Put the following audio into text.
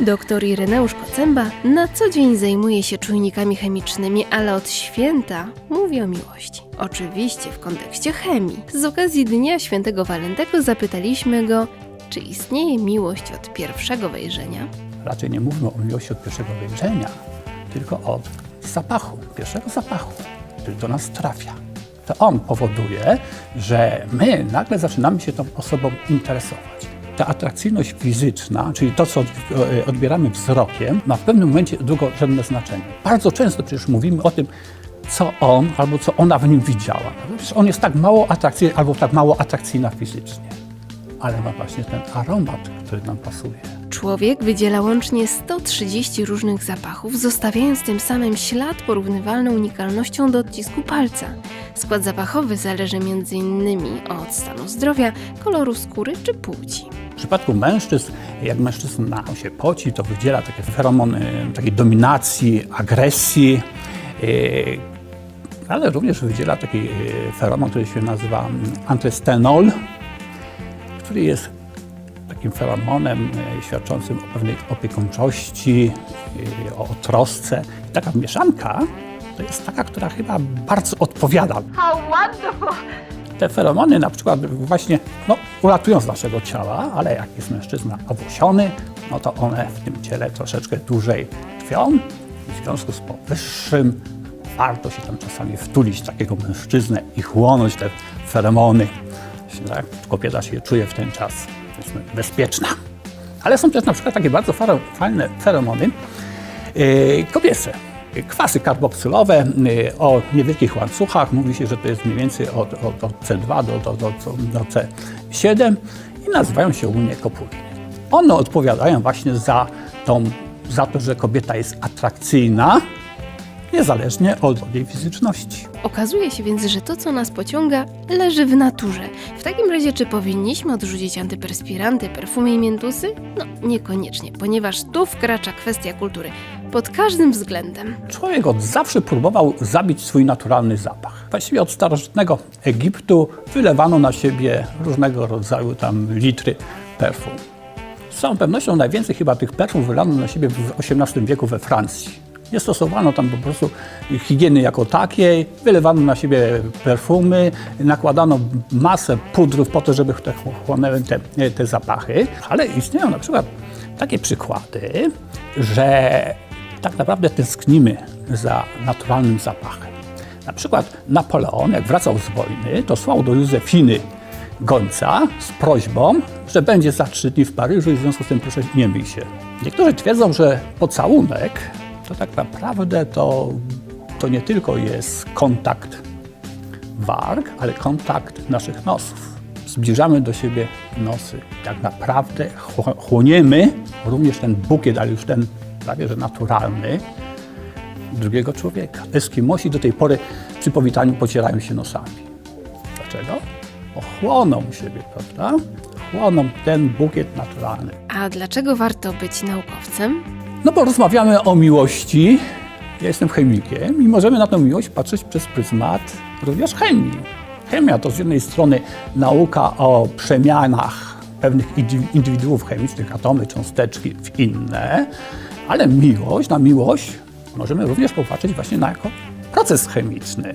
Doktor Ireneusz Kocemba na co dzień zajmuje się czujnikami chemicznymi, ale od święta mówi o miłości. Oczywiście w kontekście chemii. Z okazji Dnia Świętego Walentego zapytaliśmy go, czy istnieje miłość od pierwszego wejrzenia? Raczej nie mówmy o miłości od pierwszego wejrzenia, tylko od zapachu, pierwszego zapachu, który do nas trafia. To on powoduje, że my nagle zaczynamy się tą osobą interesować. Ta atrakcyjność fizyczna, czyli to, co odbieramy wzrokiem, ma w pewnym momencie drugorzędne znaczenie. Bardzo często przecież mówimy o tym, co on albo co ona w nim widziała. Przecież on jest tak mało atrakcyjny albo tak mało atrakcyjna fizycznie, ale ma właśnie ten aromat, który nam pasuje. Człowiek wydziela łącznie 130 różnych zapachów, zostawiając tym samym ślad porównywalny unikalnością do odcisku palca. Skład zapachowy zależy m.in. od stanu zdrowia, koloru skóry czy płci. W przypadku mężczyzn, jak mężczyzna się poci, to wydziela takie feromony takiej dominacji, agresji, ale również wydziela taki feromon, który się nazywa antystenol, który jest takim feromonem świadczącym o pewnej opiekuńczości, o trosce. I taka mieszanka to jest taka, która chyba bardzo odpowiada. How wonderful! Te feromony na przykład właśnie uratują z naszego ciała, ale jak jest mężczyzna owłosiony, no to one w tym ciele troszeczkę dłużej tkwią. W związku z powyższym warto się tam czasami wtulić w takiego mężczyznę i chłonąć te feromony. Tak? Kobieta się czuje w ten czas bezpieczna. Ale są też na przykład takie bardzo fajne feromony kobiece. Kwasy karboksylowe o niewielkich łańcuchach. Mówi się, że to jest mniej więcej od C2 do C7 i nazywają się ogólnie kopuliny. One odpowiadają właśnie za to, że kobieta jest atrakcyjna, niezależnie od jej fizyczności. Okazuje się więc, że to, co nas pociąga, leży w naturze. W takim razie, czy powinniśmy odrzucić antyperspiranty, perfumy i miętusy? No, niekoniecznie, ponieważ tu wkracza kwestia kultury. Pod każdym względem. Człowiek od zawsze próbował zabić swój naturalny zapach. Właściwie od starożytnego Egiptu wylewano na siebie różnego rodzaju litry perfum. Z całą pewnością najwięcej chyba tych perfum wylano na siebie w XVIII wieku we Francji. Nie stosowano tam po prostu higieny jako takiej, wylewano na siebie perfumy, nakładano masę pudrów po to, żeby chłonęły te zapachy. Ale istnieją na przykład takie przykłady, że tak naprawdę tęsknimy za naturalnym zapachem. Na przykład Napoleon, jak wracał z wojny, to słał do Józefiny gońca z prośbą, że będzie za 3 dni w Paryżu i w związku z tym proszę nie myj się. Niektórzy twierdzą, że pocałunek to tak naprawdę to nie tylko jest kontakt warg, ale kontakt naszych nosów. Zbliżamy do siebie nosy. Tak naprawdę chłoniemy również ten bukiet, ale już ten prawie że naturalny, drugiego człowieka. Eskimosi do tej pory przy powitaniu pocierają się nosami. Dlaczego? Bo chłoną siebie, prawda? Chłoną ten bukiet naturalny. A dlaczego warto być naukowcem? No bo rozmawiamy o miłości. Ja jestem chemikiem i możemy na tę miłość patrzeć przez pryzmat również chemii. Chemia to z jednej strony nauka o przemianach pewnych indywiduów chemicznych, atomy, cząsteczki w inne, ale na miłość możemy również popatrzeć właśnie jako proces chemiczny.